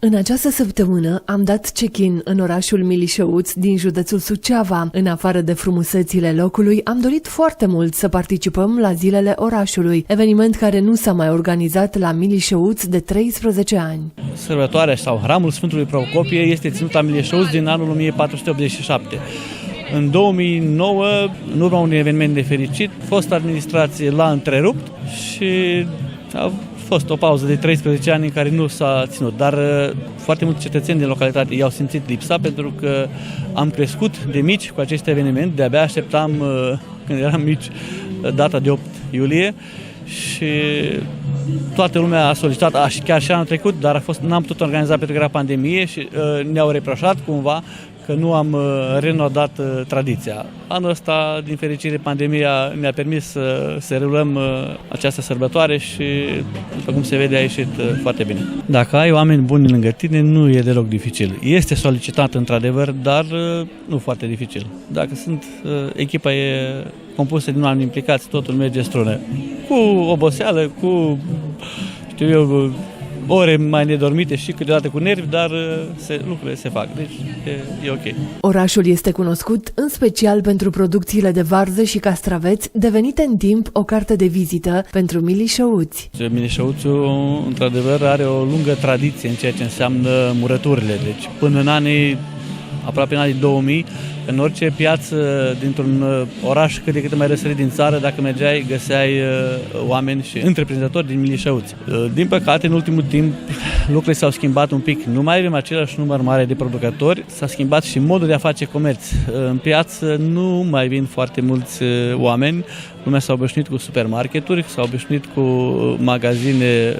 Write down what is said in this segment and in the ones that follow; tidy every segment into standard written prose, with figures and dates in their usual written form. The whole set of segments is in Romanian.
În această săptămână am dat check-in în orașul Milișăuți din județul Suceava. În afară de frumusețile locului, am dorit foarte mult să participăm la Zilele Orașului, eveniment care nu s-a mai organizat la Milișăuți de 13 ani. Sărbătoarea sau Hramul Sfântului Procopie este ținut la Milișăuți din anul 1487. În 2009, în urma unui eveniment nefericit, fosta administrație l-a întrerupt și a fost o pauză de 13 ani în care nu s-a ținut, dar foarte mulți cetățeni din localitate i-au simțit lipsa pentru că am crescut de mici cu acest eveniment, de-abia așteptam, când eram mici, data de 8 iulie și toată lumea a solicitat, chiar și anul trecut, dar n-am putut organiza pentru că era pandemie și ne-au reproșat cumva că nu am renodat tradiția. Anul ăsta, din fericire, pandemia ne-a permis să rulăm această sărbătoare și, după cum se vede, a ieșit foarte bine. Dacă ai oameni buni lângă tine, nu e deloc dificil. Este solicitat, într-adevăr, dar nu foarte dificil. Dacă echipa e compusă din oameni implicați, totul merge strună. Cu oboseală, cu, ore mai nedormite și câteodată cu nervi, dar lucrurile se fac, deci e ok. Orașul este cunoscut în special pentru producțiile de varză și castraveți, devenite în timp o carte de vizită pentru Milișăuți. Milișăuțiul, într-adevăr, are o lungă tradiție în ceea ce înseamnă murăturile, deci până în aproape în anii 2000, în orice piață dintr-un oraș cât de cât mai răsărit din țară, dacă mergeai, găseai oameni și întreprinzători din Milișăuți. Din păcate, în ultimul timp, lucrurile s-au schimbat un pic. Nu mai avem același număr mare de producători, s-a schimbat și modul de a face comerț. În piață nu mai vin foarte mulți oameni, lumea s-a obișnuit cu supermarketuri, s-a obișnuit cu magazine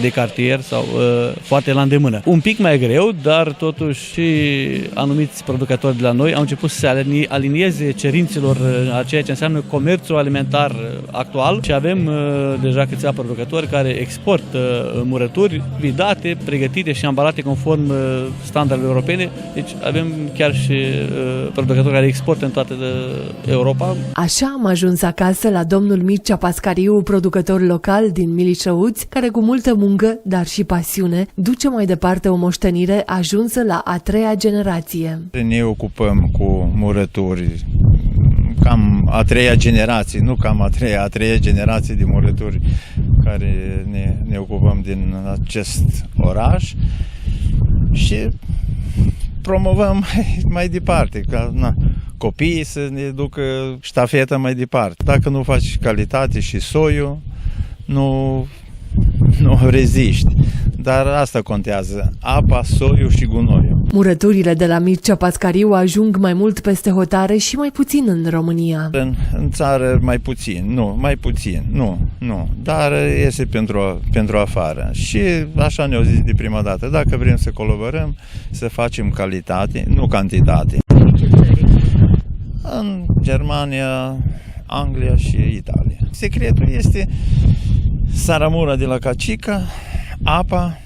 de cartier sau foarte la îndemână. Un pic mai greu, dar totuși și anumiți producători de la noi au început să se alinieze cerințelor a ceea ce înseamnă comerțul alimentar actual și avem deja câțiva producători care exportă murături vidate, pregătite și ambalate conform standardelor europene. Deci avem chiar și producători care exportă în toată Europa. Așa am ajuns acasă la domnul Mircea Pascariu, producător local din Milișăuți, care cu multă muncă, dar și pasiune, duce mai departe o moștenire ajunsă la a treia generație. Ne ocupăm cu murături, cam a treia generație, nu cam a treia generație de murături care ne ocupăm din acest oraș și promovăm mai departe, ca copiii să ne ducă ștafeta mai departe. Dacă nu faci calitate și soiul, nu reziști. Dar asta contează, apa, soiul și gunoiul. Murăturile de la Mircea Pascariu ajung mai mult peste hotare și mai puțin în România. În țară mai puțin, dar iese pentru afară. Și așa ne-au zis de prima dată, dacă vrem să colaborăm, să facem calitate, nu cantitate. În Germania, Anglia și Italia. Secretul este saramura de la cacica, apa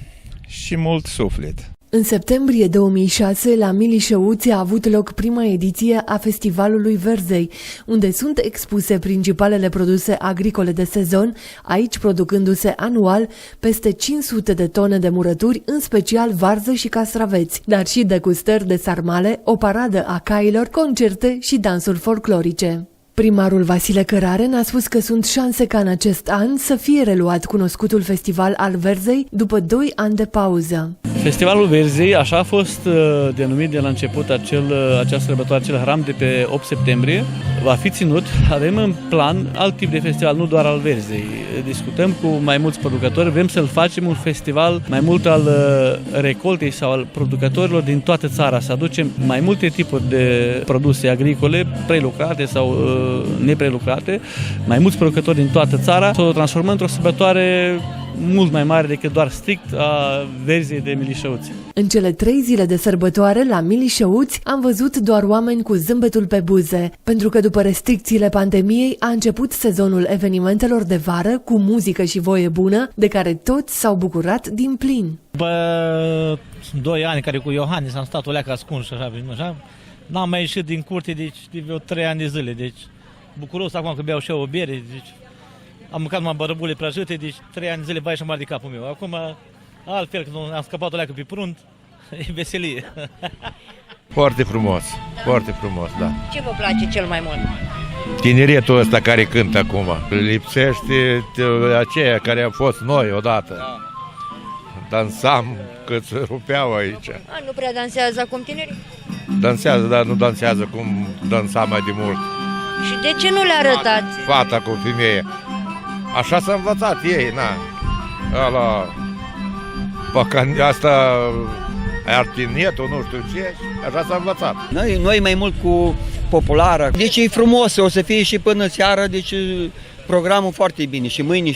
și mult suflet. În septembrie 2006, la Milișăuți a avut loc prima ediție a Festivalului Verzei, unde sunt expuse principalele produse agricole de sezon, aici producându-se anual peste 500 de tone de murături, în special varză și castraveți, dar și degustări de sarmale, o paradă a cailor, concerte și dansuri folclorice. Primarul Vasile Căraren a spus că sunt șanse ca în acest an să fie reluat cunoscutul Festival al Verzei după 2 ani de pauză. Festivalul Verzei, așa a fost denumit de la început această sărbătoare, acel hram de pe 8 septembrie, va fi ținut. Avem în plan alt tip de festival, nu doar al Verzei. Discutăm cu mai mulți producători, vrem să-l facem un festival mai mult al recoltei sau al producătorilor din toată țara, să aducem mai multe tipuri de produse agricole, prelucrate sau neprelucrate, mai mulți producători din toată țara, să o transformăm într-o sărbătoare mult mai mare decât doar strict a Verzei de Milișăuți. În cele 3 zile de sărbătoare la Milișăuți am văzut doar oameni cu zâmbetul pe buze, pentru că după restricțiile pandemiei a început sezonul evenimentelor de vară cu muzică și voie bună, de care toți s-au bucurat din plin. După 2 ani care cu Iohannis am stat o leacă ascuns așa, n-am mai ieșit din curte de vreo 3 ani de zile, deci bucuros acum că beau și eu o bere, deci am mâncat numai bărăbule prăjite, deci 3 ani de zile vai și mare de capul meu. Acum Altfel, când am scăpat o leacă pe prunt, e veselie. Foarte frumos, foarte frumos, da. Ce vă place cel mai mult? Tineretul ăsta care cântă acum. Lipsește aceia care am fost noi odată. Dansam cât se rupeau aici. Nu prea dansează acum tinerii? Dansează, dar nu dansează cum dansa mai de mult. Și de ce nu le arătați? Fata cu femeie. Așa s-a învățat ei, na. Ala, asta, artinetul, nu știu ce, așa s-a învățat. Noi mai mult cu populară. Deci e frumos, o să fie și până seara, deci programul foarte bine. Și mâine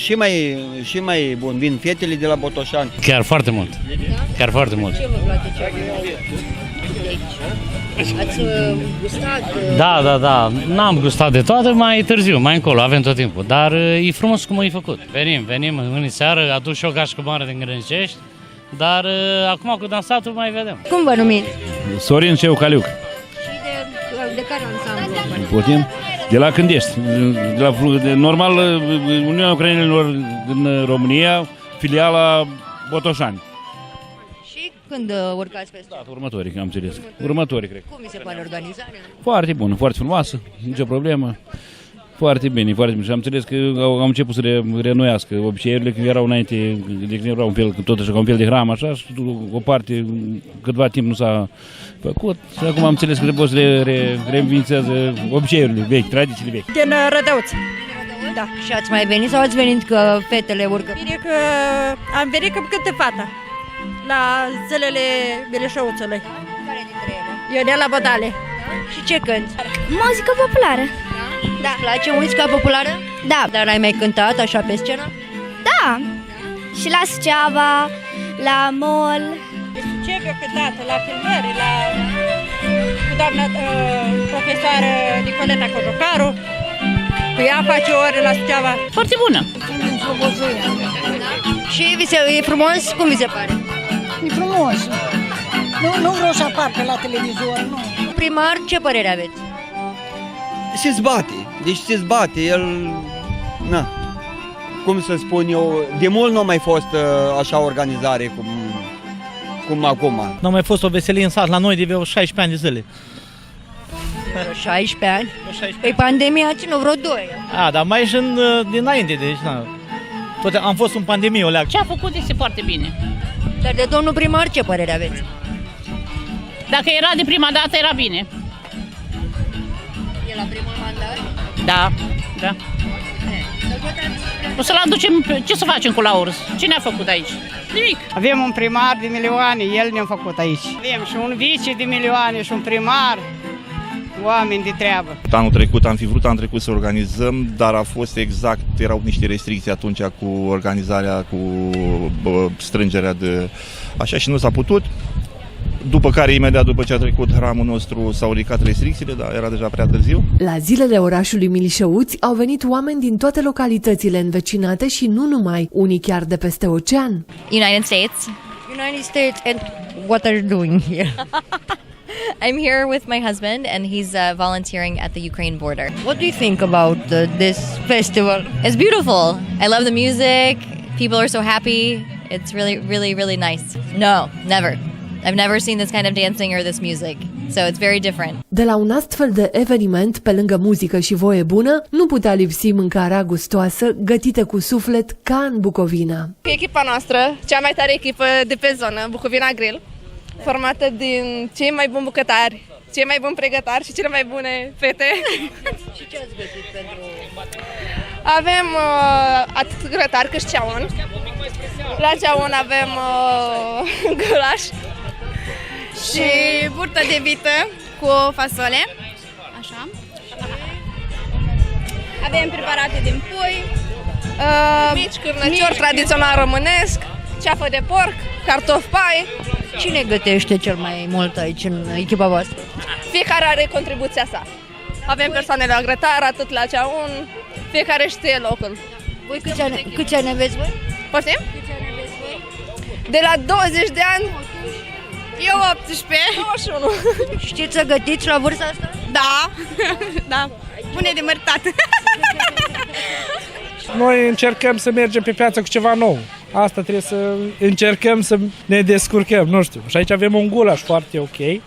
și mai bun, vin fetele de la Botoșani. Chiar foarte mult. Chiar foarte mult. Ce vă place cel mai mult? Deci, ați gustat? Da. N-am gustat de toate, mai târziu, mai încolo, avem tot timpul. Dar e frumos cum e făcut. Venim mâine seară, aduc și o gașcă mare din Grâncești, dar acum cu dansatul mai vedem. Cum vă numiți? Sorin Ceucaliuc. Și de care ansamblu? Putem? De la Cândești. Normal, Uniunea Ucrainenilor din România, filiala Botoșani. Și când urcați pe scenă? Următorii, am înțeles. Următorii, cred. Cum vi se pare organizarea? Foarte bună, foarte frumoasă, nicio problemă. Foarte bine, foarte bine. Și am înțeles că au început să reînnoiască obiceiurile, că erau înainte, de când erau un fel, tot așa, ca un fel de hram, așa, și o parte, câtva timp nu s-a făcut. Și acum am înțeles că trebuie să le reînființează obiceiurile vechi, tradițiile vechi. Din Rădăuț. Da. Și ați mai venit sau ați venit că fetele urcă? Bine că am venit că cântă fata la zilele Beleșăuțului. Care dintre ele? Ionela Bădale. Și ce cânti? Muzică populară. Da. Îți place muzica populară? Da. Dar ai mai cântat așa pe scenă? Da. Și la Suceava, la Mol. Ce eu cântat la filmări, cu doamna profesoară Nicoleta Cojocaru. Cu ea face ore la Suceava. Foarte bună. Și e frumos? Cum vi se pare? E frumos. Nu vreau să apar pe la televizor, nu. Primar, ce părere aveți? Se zbate, deci se zbate, el, na, cum să spun eu, de mult nu a mai fost așa organizare cum acum. Nu a mai fost o veselie în sat la noi de vreo 16 ani de zile. 16 ani? Păi pandemia a ținut vreo 2 ani. Dar mai și dinainte, deci, na. Tot am fost în pandemie o leacă. Ce a făcut este foarte bine. Dar de domnul primar, ce părere aveți? Dacă era de prima dată, era bine. E la primul mandat? Da. O să-l aducem, ce să facem cu Laurus? Cine a făcut aici? Nimic. Avem un primar de milioane, el ne-a făcut aici. Avem și un vice de milioane și un primar, oameni de treabă. Anul trecut am fi vrut să organizăm, dar a fost exact, erau niște restricții atunci cu organizarea, cu strângerea de așa și nu s-a putut. După care, imediat după ce a trecut hramul nostru, s-au ridicat restricțiile, dar era deja prea târziu. La zilele orașului Milișăuți au venit oameni din toate localitățile învecinate și nu numai, unii chiar de peste ocean. United States. United States, and what are you doing here? I'm here with my husband and he's volunteering at the Ukraine border. What do you think about this festival? It's beautiful. I love the music. People are so happy. It's really nice. No, never. I've never seen this kind of dancing or this music. So it's very different. De la un astfel de eveniment, pe lângă muzică și voie bună, nu putea lipsi mâncarea gustoasă, gătită cu suflet ca în Bucovina. Echipa noastră, cea mai tare echipă de pe zonă, Bucovina Grill, formată din cei mai buni bucătari, cei mai buni pregătari și cele mai bune fete. Și ce ați gătit pentru... Avem atât grătar cât și ceaun. La ceaun avem gulaș și burtă de vită cu fasole. Așa. Avem preparate din pui, mici cârnăciori tradițional românesc, ceafă de porc, cartofi pai. Cine gătește cel mai mult aici în echipa voastră? Fiecare are contribuția sa. Avem persoane la grătar, atât la ceaun, fiecare știe locul. Voi câți ani aveți voi? Poftim? De la 20 de ani, eu 18, 21. Știți să gătiți la vârsta asta? Da, bune de mărtat. Noi încercăm să mergem pe piață cu ceva nou. Asta trebuie să încercăm să ne descurcăm, nu știu. Și aici avem un gulaș foarte ok,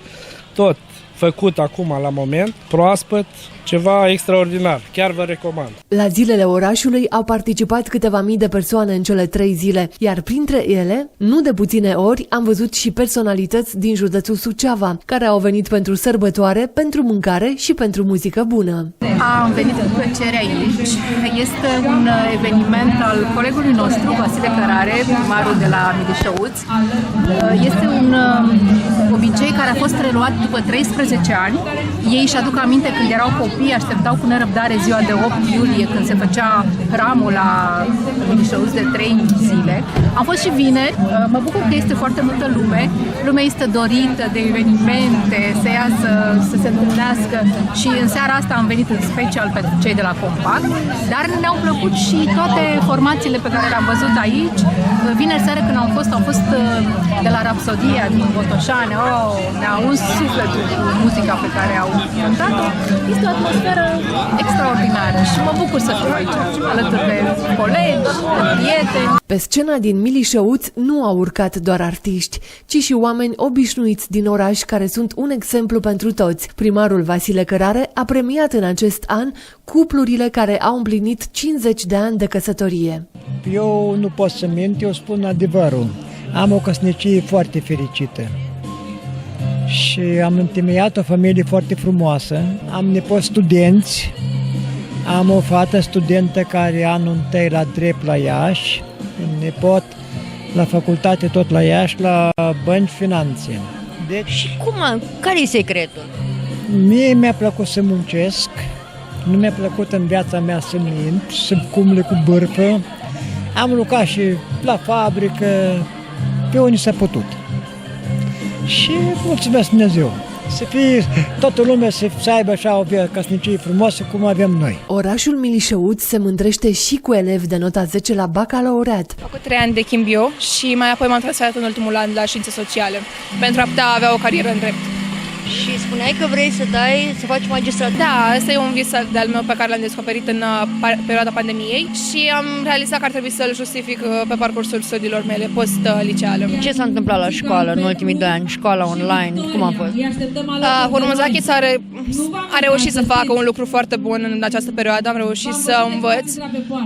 tot făcut acum la moment, proaspăt, ceva extraordinar, chiar vă recomand. La zilele orașului au participat câteva mii de persoane în cele 3 zile, iar printre ele, nu de puține ori, am văzut și personalități din județul Suceava, care au venit pentru sărbătoare, pentru mâncare și pentru muzică bună. Am venit cu plăcere aici. Este un eveniment al colegului nostru, Vasile Cărare, primarul de la Milișăuți. Este un obicei care a fost reluat după 13 ani. Ei își aduc aminte când erau copii, așteptau cu nerăbdare ziua de 8 iulie, când se făcea hramul la Milișăuți de 3 zile. Am fost și vineri, mă bucur că este foarte multă lume. Lumea este dorită de evenimente, să iasă, să se întâlnească și în seara asta am venit în special pentru cei de la Compact, dar ne-au plăcut și toate formațiile pe care le-am văzut aici. Vineri seara când am fost de la Rapsodia din Botoșani, ne-a uns sufletul cu muzica pe care au cântat-o. Este o atmosferă extraordinară și mă bucur să fiu aici, alături de colegi, de prieteni. Pe scena din Milișăuți nu au urcat doar artiști, ci și oameni obișnuiți din oraș care sunt un exemplu pentru toți. Primarul Vasile Cărare a premiat în acest an cuplurile care au împlinit 50 de ani de căsătorie. Eu nu pot să mint, eu spun adevărul. Am o căsnicie foarte fericită și am întemeiat o familie foarte frumoasă. Am nepoți studenți, am o fată studentă care anul întâi la drept la Iași, un nepot la facultate tot la Iași, la bănci finanțe. Deci, și care e secretul? Mie mi-a plăcut să muncesc, nu mi-a plăcut în viața mea să mint, să cumle cu bârfă. Am lucrat și la fabrică, pe unde s-a putut. Și mulțumesc Dumnezeu! Să fie toată lumea să aibă așa o căsnicie frumoasă cum avem noi. Orașul Milișăuți se mândrește și cu elevi de nota 10 la bacalaureat. Am făcut 3 ani de chimio și mai apoi m-am transferat în ultimul an la științe sociale pentru a putea avea o carieră în drept. Și spuneai că vrei să faci magistratură. Da, ăsta e un vis de-al meu pe care l-am descoperit în perioada pandemiei și am realizat că ar trebui să-l justific pe parcursul studiilor mele post-liceale. Ce s-a întâmplat la școală în ultimii 2 ani? Școala online, cum a fost? Hurmuzachis a reușit să facă un lucru foarte bun în această perioadă, am reușit să învăț,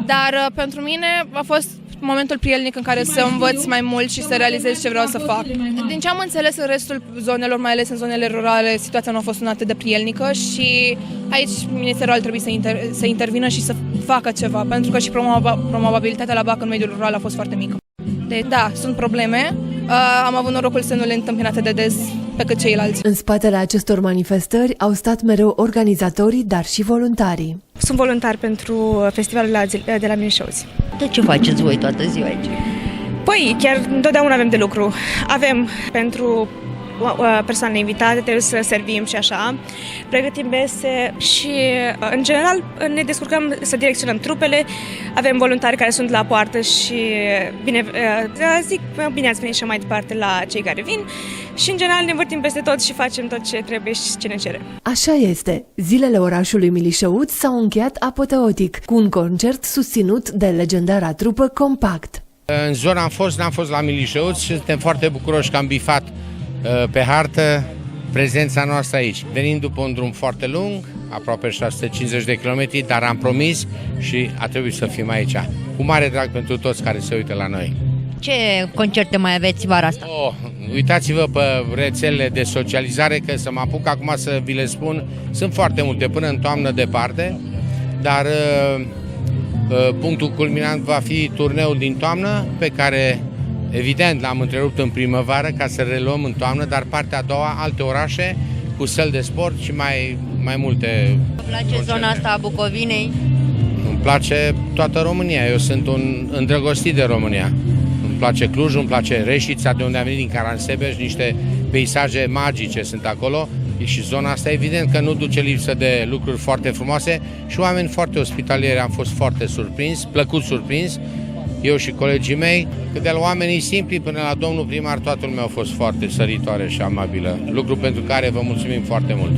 dar pentru mine a fost momentul prielnic în care să învăț mai mult și să realizez ce vreau să fac. Din ce am înțeles în restul zonelor, mai ales în zonele rurale, situația nu a fost una atât de prielnică și aici Ministerul ar trebui să intervină și să facă ceva, pentru că și promovabilitatea la BAC în mediul rural a fost foarte mică. Deci, da, sunt probleme. Am avut norocul să nu le întâmpin atât de des pe cât ceilalți. În spatele acestor manifestări au stat mereu organizatorii, dar și voluntarii. Sunt voluntar pentru festivalul de la Milișăuți. De ce faceți voi toată ziua aici? Păi, chiar întotdeauna avem de lucru. Avem pentru persoane invitate, trebuie să servim și așa, pregătim mese și, în general, ne descurcăm să direcționăm trupele, avem voluntari care sunt la poartă și, bine ați venit și mai departe la cei care vin și, în general, ne învârtim peste tot și facem tot ce trebuie și ce ne cere. Așa este. Zilele orașului Milișăuți s-au încheiat apoteotic, cu un concert susținut de legendara trupă Compact. În zona n-am fost la Milișăuți și suntem foarte bucuroși că am bifat pe hartă prezența noastră aici. Venim după un drum foarte lung, aproape 650 de kilometri, dar am promis și a trebuit să fim aici. Cu mare drag pentru toți care se uită la noi. Ce concerte mai aveți vara asta? Uitați-vă pe rețelele de socializare, că să mă apuc acum să vi le spun, sunt foarte multe, până în toamnă departe, dar punctul culminant va fi turneul din toamnă, pe care evident l-am întrerupt în primăvară ca să reluăm în toamnă, dar partea a doua, alte orașe cu săli de sport și mai multe. Vă place zona asta a Bucovinei? Îmi place toată România, eu sunt un îndrăgostit de România. Îmi place Cluj, îmi place Reșița, de unde am venit din Caransebeș, niște peisaje magice sunt acolo și zona asta evident că nu duce lipsă de lucruri foarte frumoase și oameni foarte ospitalieri. Am fost foarte surprins, plăcut surprins, eu și colegii mei, că de la oamenii simpli până la domnul primar, toată lumea a fost foarte săritoare și amabilă, lucru pentru care vă mulțumim foarte mult.